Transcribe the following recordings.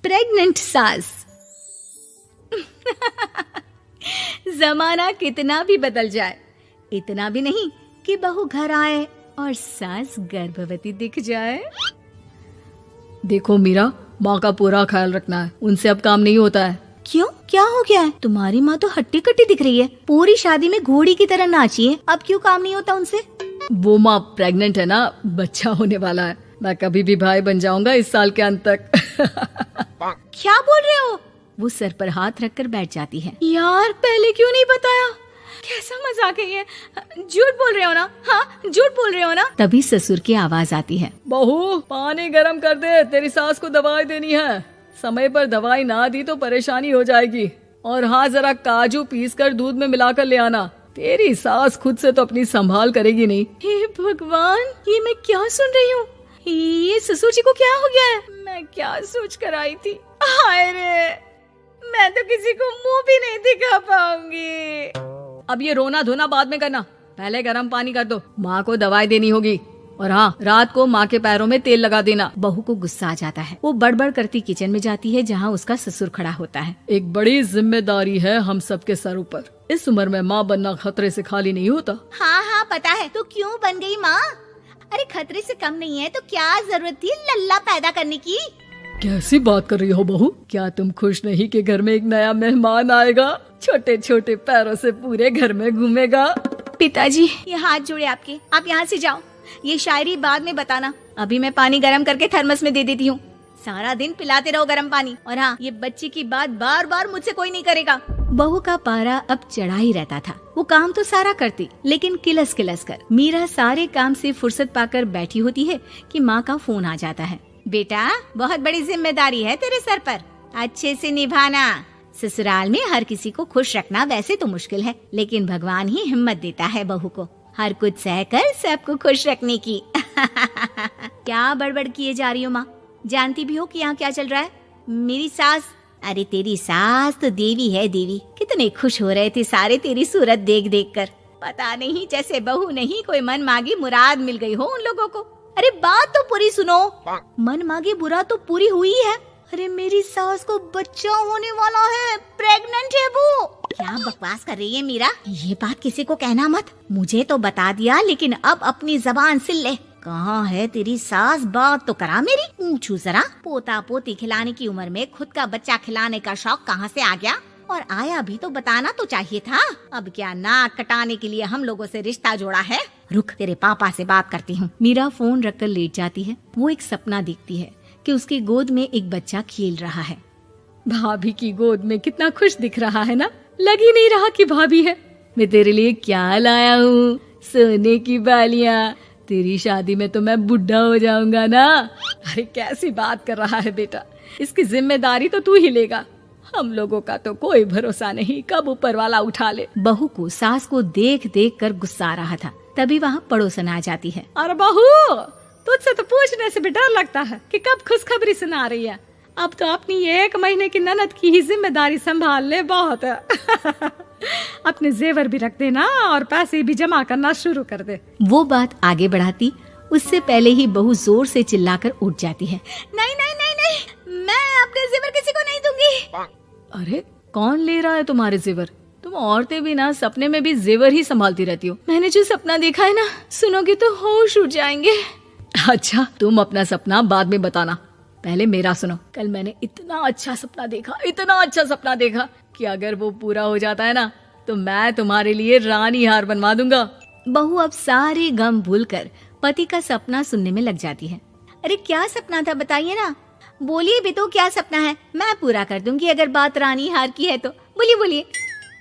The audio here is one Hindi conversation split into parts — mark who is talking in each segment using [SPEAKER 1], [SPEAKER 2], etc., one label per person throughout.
[SPEAKER 1] प्रेग्नेंट सास। जमाना कितना भी बदल जाए, इतना भी नहीं कि बहू घर आए और सास गर्भवती दिख जाए।
[SPEAKER 2] देखो मीरा, माँ का पूरा ख्याल रखना है, उनसे अब काम नहीं होता है।
[SPEAKER 1] क्यों, क्या हो गया है? तुम्हारी माँ तो हट्टी कट्टी दिख रही है, पूरी शादी में घोड़ी की तरह नाची है, अब क्यों काम नहीं होता उनसे?
[SPEAKER 2] वो माँ प्रेग्नेंट है ना, बच्चा होने वाला है। मैं कभी भी भाई बन जाऊंगा इस साल के अंत तक।
[SPEAKER 1] क्या बोल रहे हो? वो सर पर हाथ रखकर बैठ जाती है। यार पहले क्यों नहीं बताया? कैसा मजाक है ये? झूठ बोल रहे हो ना? हाँ, झूठ बोल रहे हो ना? तभी ससुर की आवाज आती है।
[SPEAKER 2] बहू, पानी गरम कर दे, तेरी सास को दवाई देनी है। समय पर दवाई ना दी तो परेशानी हो जाएगी। और हाँ, जरा काजू पीस कर दूध में मिलाकर ले आना। तेरी सास खुद से तो अपनी संभाल करेगी नहीं।
[SPEAKER 1] हे भगवान, ये मैं क्या सुन रही हूँ? ये ससुर जी को क्या हो गया है? मैं क्या सोच कर आई थी? हाय रे, मैं तो किसी को मुंह भी नहीं दिखा पाऊंगी।
[SPEAKER 2] अब ये रोना धोना बाद में करना, पहले गर्म पानी कर दो, माँ को दवाई देनी होगी। और हाँ, रात को माँ के पैरों में तेल लगा देना।
[SPEAKER 1] बहू को गुस्सा आ जाता है, वो बड़बड़ करती किचन में जाती है जहाँ उसका ससुर खड़ा होता है।
[SPEAKER 2] एक बड़ी जिम्मेदारी है हम सबके सर ऊपर। इस उम्र में माँ बनना खतरे से खाली नहीं होता।
[SPEAKER 1] हाँ हाँ पता है, तो क्यों बन गई माँ? अरे खतरे से कम नहीं है तो क्या जरूरत थी लल्ला पैदा करने की?
[SPEAKER 2] कैसी बात कर रही हो बहू? क्या तुम खुश नहीं कि घर में एक नया मेहमान आएगा, छोटे छोटे पैरों से पूरे घर में घूमेगा?
[SPEAKER 1] पिताजी, ये हाथ जोड़े आपके, आप यहाँ से जाओ। ये शायरी बाद में बताना, अभी मैं पानी गरम करके थर्मस में दे देती हूँ। सारा दिन पिलाते रहो गरम पानी। और हाँ, ये बच्चे की बात बार बार मुझसे कोई नहीं करेगा। बहू का पारा अब चढ़ा ही रहता था। वो काम तो सारा करती, लेकिन किलस किलस कर। मीरा सारे काम से फुर्सत पाकर बैठी होती है कि माँ का फोन आ जाता है। बेटा, बहुत बड़ी जिम्मेदारी है तेरे सर पर, अच्छे से निभाना। ससुराल में हर किसी को खुश रखना वैसे तो मुश्किल है, लेकिन भगवान ही हिम्मत देता है बहू को हर कुछ सहकर सबको खुश रखने की। क्या बड़बड़ किए जा रही हो माँ? जानती भी हो कि यहाँ क्या चल रहा है? मेरी सास, अरे तेरी सास तो देवी है देवी। कितने खुश हो रहे थे सारे तेरी सूरत देख देख कर। पता नहीं जैसे बहू नहीं कोई मन मांगी मुराद मिल गई हो उन लोगों को। अरे बात तो पूरी सुनो। मन मांगी मुराद तो पूरी हुई है। अरे मेरी सास को बच्चा होने वाला है, प्रेग्नेंट है वो। क्या बकवास कर रही है मीरा? ये बात किसी को कहना मत। मुझे तो बता दिया, लेकिन अब अपनी जबान सिल ले। कहाँ है तेरी सास? बात तो करा मेरी। पूछू जरा, पोता पोती खिलाने की उम्र में खुद का बच्चा खिलाने का शौक कहाँ से आ गया? और आया भी तो बताना तो चाहिए था। अब क्या नाक कटाने के लिए हम लोगों से रिश्ता जोड़ा है? रुक, तेरे पापा से बात करती हूँ। मीरा फोन रखकर लेट जाती है। वो एक सपना देखती है कि उसकी गोद में एक बच्चा खेल रहा है।
[SPEAKER 2] भाभी की गोद में कितना खुश दिख रहा है ना, लग ही नहीं रहा कि भाभी है। मैं तेरे लिए क्या लाया हूँ, सोने की बालियाँ। तेरी शादी में तो मैं बुढ़ा हो जाऊंगा ना। अरे कैसी बात कर रहा है बेटा, इसकी जिम्मेदारी तो तू ही लेगा। हम लोगों का तो कोई भरोसा नहीं, कब ऊपर वाला उठा ले।
[SPEAKER 1] बहू को सास को देख देख कर गुस्सा आ रहा था। तभी वहाँ पड़ोसन आ जाती है।
[SPEAKER 2] अरे बहू, तुझसे तो पूछने से भी डर लगता है कि कब खुशखबरी सुना रही है। अब तो अपनी 1 महीने की ननद की ही जिम्मेदारी संभाल ले, बहुत है। अपने जेवर भी रख देना और पैसे भी जमा करना शुरू कर दे।
[SPEAKER 1] वो बात आगे बढ़ाती उससे पहले ही बहू जोर से चिल्लाकर उठ जाती है। नहीं नहीं नहीं नहीं, मैं अपने जेवर किसी को नहीं दूंगी।
[SPEAKER 2] अरे कौन ले रहा है तुम्हारे जेवर? तुम औरतें भी ना सपने में भी जेवर ही संभालती रहती हो।
[SPEAKER 1] मैंने जो सपना देखा है ना, सुनोगे तो होश उड़ जाएंगे।
[SPEAKER 2] अच्छा, तुम अपना सपना बाद में बताना, पहले मेरा सुनो। कल मैंने इतना अच्छा सपना देखा कि अगर वो पूरा हो जाता है ना तो मैं तुम्हारे लिए रानी हार बनवा दूंगा।
[SPEAKER 1] बहू अब सारे गम भूलकर पति का सपना सुनने में लग जाती है। अरे क्या सपना था बताइए ना, बोलिए भी तो, क्या सपना है? मैं पूरा कर दूंगी अगर बात रानी हार की है तो। बोलिए बोलिए।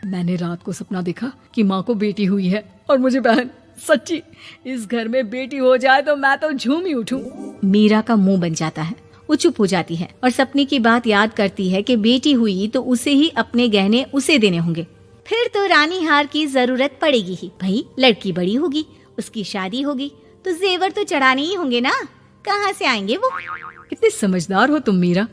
[SPEAKER 2] मैंने रात को सपना देखा कि माँ को बेटी हुई है और मुझे बहन। सच्ची, इस घर में बेटी हो जाए तो मैं तो झूम ही उठूं।
[SPEAKER 1] मीरा का मुंह बन जाता है। वो चुप हो जाती है और सपने की बात याद करती है कि बेटी हुई तो उसे ही अपने गहने उसे देने होंगे। फिर तो रानी हार की जरूरत पड़ेगी ही। भाई लड़की बड़ी होगी, उसकी शादी होगी तो जेवर तो चढ़ाने ही होंगे ना, कहाँ से आएंगे वो?
[SPEAKER 2] कितने समझदार हो तुम मीरा।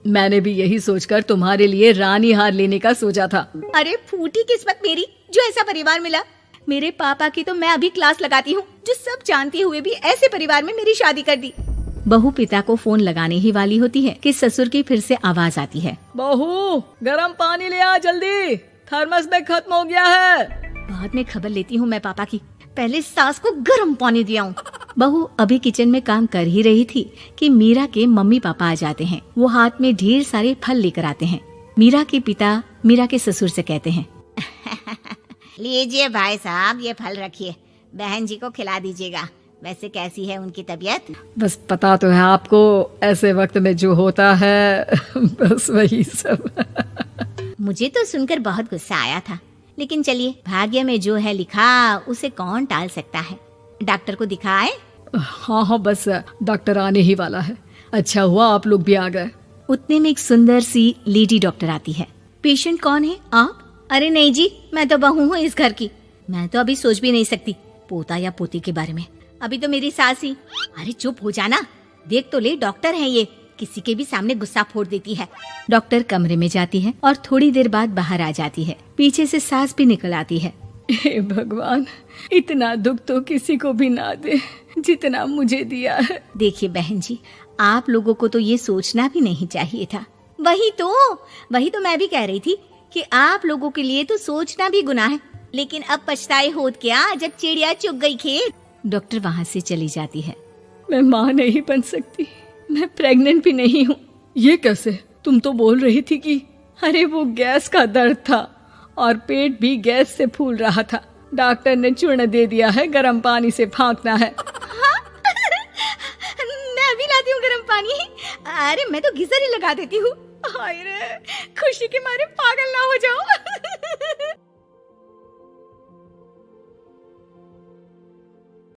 [SPEAKER 2] मैंने भी यही सोचकर तुम्हारे लिए रानी हार लेने का सोचा था।
[SPEAKER 1] अरे फूटी किस्मत मेरी जो ऐसा परिवार मिला। मेरे पापा की तो मैं अभी क्लास लगाती हूँ, जो सब जानते हुए भी ऐसे परिवार में मेरी शादी कर दी।
[SPEAKER 2] बहू पिता को फोन लगाने ही वाली होती है कि ससुर की फिर से आवाज आती है,
[SPEAKER 3] बहू गरम पानी ले आ जल्दी, थर्मस में खत्म हो गया है।
[SPEAKER 1] बाद में खबर लेती हूँ मैं पापा की, पहले सास को गर्म पानी दिया हूँ।
[SPEAKER 2] बहू अभी किचन में काम कर ही रही थी कि मीरा के मम्मी पापा आ जाते हैं। वो हाथ में ढेर सारे फल लेकर आते हैं। मीरा के पिता मीरा के ससुर से कहते हैं,
[SPEAKER 1] लीजिए भाई साहब, ये फल रखिए, बहन जी को खिला दीजिएगा। वैसे कैसी है उनकी तबीयत?
[SPEAKER 3] बस पता तो है आपको, ऐसे वक्त में जो होता है बस वही सब।
[SPEAKER 1] मुझे तो सुनकर बहुत गुस्सा आया था, लेकिन चलिए, भाग्य में जो है लिखा उसे कौन टाल सकता है। डॉक्टर को दिखाए?
[SPEAKER 3] हाँ हाँ, बस डॉक्टर आने ही वाला है। अच्छा हुआ आप लोग भी आ गए।
[SPEAKER 2] उतने में एक सुंदर सी लेडी डॉक्टर आती है। पेशेंट कौन है आप?
[SPEAKER 1] अरे नहीं जी, मैं तो बहू हूँ इस घर की। मैं तो अभी सोच भी नहीं सकती पोता या पोती के बारे में। अभी तो मेरी सास ही। अरे चुप हो जाना, देख तो ले, डॉक्टर है ये, किसी के भी सामने गुस्सा फोड़ देती है।
[SPEAKER 2] डॉक्टर कमरे में जाती है और थोड़ी देर बाद बाहर आ जाती है। पीछे से सास भी निकल आती है।
[SPEAKER 3] हे भगवान, इतना दुख तो किसी को भी ना दे जितना मुझे दिया है।
[SPEAKER 1] देखिए बहन जी, आप लोगों को तो ये सोचना भी नहीं चाहिए था। वही तो मैं भी कह रही थी कि आप लोगों के लिए तो सोचना भी गुनाह है, लेकिन अब पछताए होत क्या जब चिड़िया चुग गई खेत।
[SPEAKER 2] डॉक्टर वहाँ से चली जाती है।
[SPEAKER 3] मैं माँ नहीं बन सकती, मैं प्रेग्नेंट भी नहीं हूँ। ये कैसे? तुम तो बोल रही थी कि अरे वो गैस का दर्द था और पेट भी गैस से फूल रहा था। डॉक्टर ने चूर्ण दे दिया है, गर्म पानी से फांकना है।
[SPEAKER 1] हाँ? मैं अभी लाती हूँ गर्म पानी। अरे मैं तो गीजर ही लगा देती हूँ। हाय रे, खुशी के मारे पागल ना हो जाओ।